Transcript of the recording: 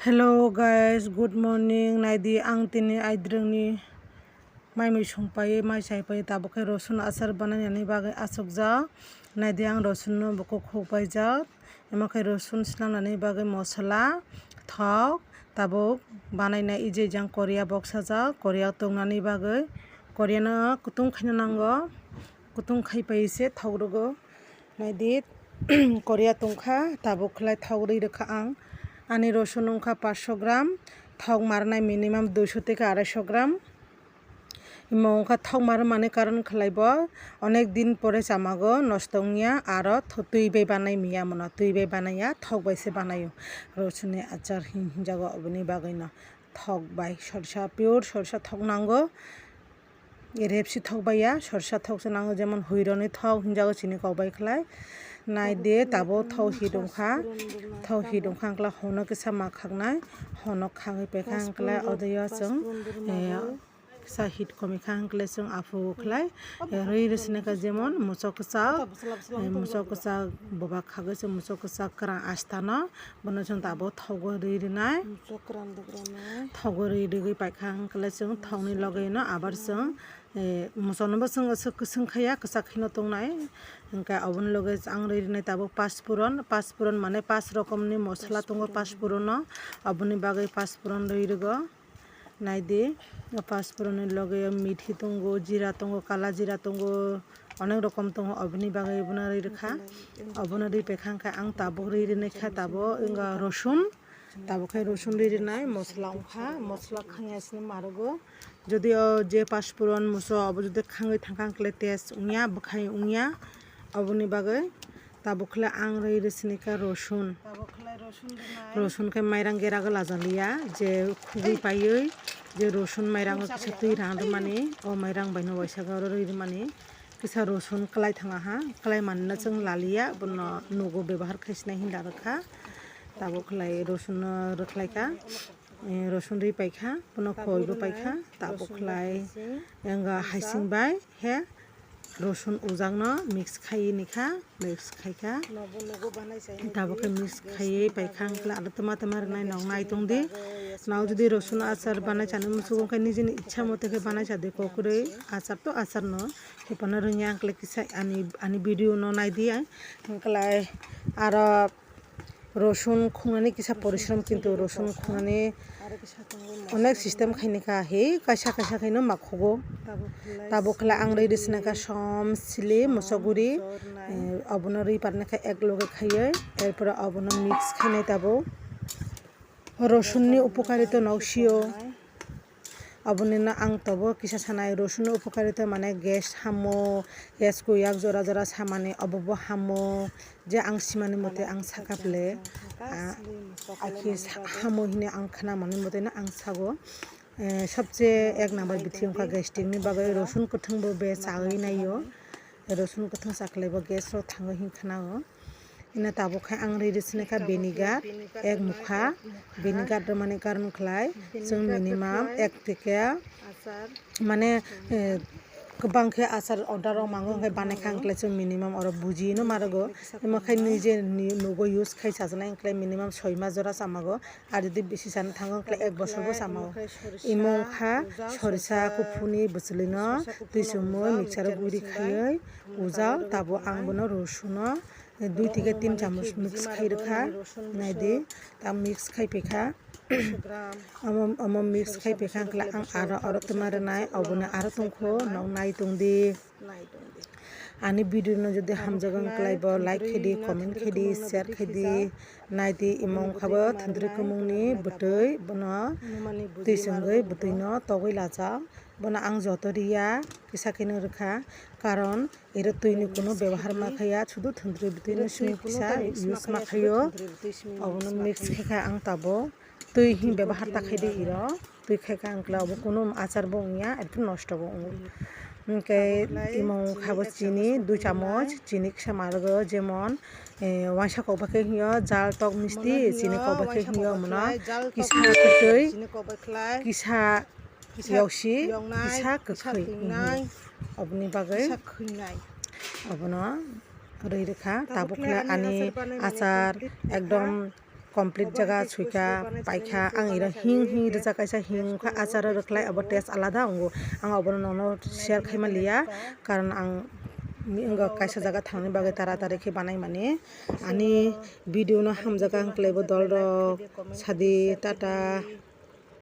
Hello guys, good morning. Naidi ang tini aidrengni mai songpai mai saipai tabokai rosun asar banani bagai asukja. Naidi ang rosun no boko khopai jak. Emakai rosun sinamnani bagai mosala, thok, tabok banaina ije jang Korea boksa jak. Korea tongnani bagai Korea no kutung khaina nango. Kutung khaipai se thok rogo. Naidi Korea tongkha tabok khlai thok rui rekha ang. Ani rosun ongkha 500 গ্রাম thok marnai minimum 200 থেকে 250 গ্রাম imo ongkha thok mar mane karon khlaibo onek din pore chamago nosto ongya aro tui bai banai miya mono tui bai banaya thok bai se banayo rosuni achar hinjago oboni bagai no thok bai sorsa pure sorsa thok nango repsi thok baiya sorsa thok se nango jemon huironi thok hinjago chini kok khlai nai de tabo thok hidongkha kla hono kisa makhaknai hono khangai pekhang kla odoyo chung sa hit komi khang kla chung afu khlai roi resne ka jemon musok sa boba khagai chung musok sa kra astana bono chung tabo thok roi rinai thok roi roi pekhang kla chung thokni logai no abar chung musonobo chung khaya kisa khino tongnai engka obon loge ang roi rinai tabo paspuron mane 5 rokomni mosla tongo paspuron no oboni bagai paspuron roi rego naide paspuron loge mithi tongo jira tongo kala jira tongo অনেক রকম tongo oboni bagai buna roi rekha oboni roi pekhang kha ang tabo roi rinai kha tabo enga rosun tabo khai rosun roi rinai mosla ongkha mosla khanya sini marogo যদি যে পাঁচফোড়ন Musso of যদি খাঙ্গৈ থাকাং কলে তেজ উনিয়া বখাই উনিয়া অবনি বাগৈ তাবখলে আং রই রেসিনিকা রসুন খাই মাইরাং গেরাগো লাজালিয়া যে খুবই পাইयै যে রসুন মাইরাং কিছু তুই রাঁধ মানে ও মাইরাং বাইনো বৈশাগো রই মানে কিসা রসুন কলাই থাঙা হা কলাই মাননা जों লালিয়া বন নগো ব্যবহার খাইসনা হিন্দা রখা তাবখলাই রসুন রখলাইকা রসুন rui paikha pono khoi bo paikha tabo khlai enga haising bai he রসুন উজাংনো মিক্স খাই নিখা মিক্স খাইকা tabo ke mix খাই paikha kla ado tama nai nong nai tong de naw jodi রসুন আচার বানাই চানে মুসু কে নিজেনি ইচ্ছা মতে ke বানাই চাদে kokure আচার তো আচার no he pana rnya kle kisa ani video no nai di klai aro রসুন খুঁনানি কিসা পরিশ্রম কিন্তু রসুন খুঁনানি অনেক সিস্টেম খাইনিকা হে কাইসা খাইনো মাখবো তাবো খেলা আং রই রেসিনাকা সম সিলি মশগুড়ি অবন রই পারনাকা এক লগে খাইয়ে এরপরে অবন মিক্স খাইনাই তাবো রসুননি উপকারিতা নৌসিও অবনিনা আং তব কিসা সানাই রসুন উপকারিতা মানে গ্যাস হামো গ্যাস কুয়াক জরা জরা সামানে অবব হামো যে আং সিমানি মতে আং সাকাপলে আখি হামো হিনে আং খানা মানে মতে না আং সাগো সবচেয়ে এক নাম্বার বিথি অংকা গ্যাস্ট্রিকনি বাগै রসুন কথংবো বে চাগৈ নাইयो রসুন কথং চাকলাইবো গ্যাস র থাঙ্গো হিংখানাগো ina tabo khai ang rei resine ka vinegar ek mukha vinegar ro mane karon khlai जों minimum 1 থেকে মানে गोबां खे आसार order ro mango khai banai khang kle जों minimum oro buji no marogo ema khai nije nogo use khai sajana kle minimum 6 মাস jora samago ar jodi beshi san thango kle 1 বছর bo samago imo kha sorisa kupuni buslino tui sumo mixer guri khayai ujao tabo ang bono rosuno 2 থেকে 3 চামচ mix খাই রাখা নাই দে তা mix খাই পেখা আম mix খাই পেখা কলা আং আরো তোমার নাই অবনে আরো তংখো নং নাই তং দে আনি ভিডিও ন যদি হামজাগং ক্লাইব লাইক খেদি কমেন্ট খেদি শেয়ার খেদি নাই দে ইমং খাবো থন্দ্রি কমংনি বতৈ বন তুই সঙ্গৈ বতৈ ন তগৈ লাজা বনা আং যতরিয়া কিসাকিনো রেখা কারণ এর তৈনি কোনো ব্যবহার মাখাইয়া শুধু থন্দ্রি বিতৈনো সুমি কিসা ইউজ মাখাইও অবন মিক্স খাইকা আং তাবো তুই হি ব্যবহার তাখাইদে ইর তুই খাইকা আংক্লাবো কোনো আচার বংয়া একটু নষ্ট বং কে ইমং খাবো চিনি 2 চামচ চিনি কিসা মারগো যেমন ওয়াইসা কবাকে হিয় জাল টক মিষ্টি চিনি কবাকে হিয় মনা কিসা কতৈ কিসা Yoshi bisa kekhoi obni bagai obno rei rekha tabukla ani achar ekdom complete jaga suika paikha ang ira hing reja kaisa hing kha achar raklai abo taste alada ongo ang abo no share khaima liya karon ang angga kaisa jaga thangni bagai taratari khe banai mane ani video no hamjaga hangklai bo dol rok sadi tata।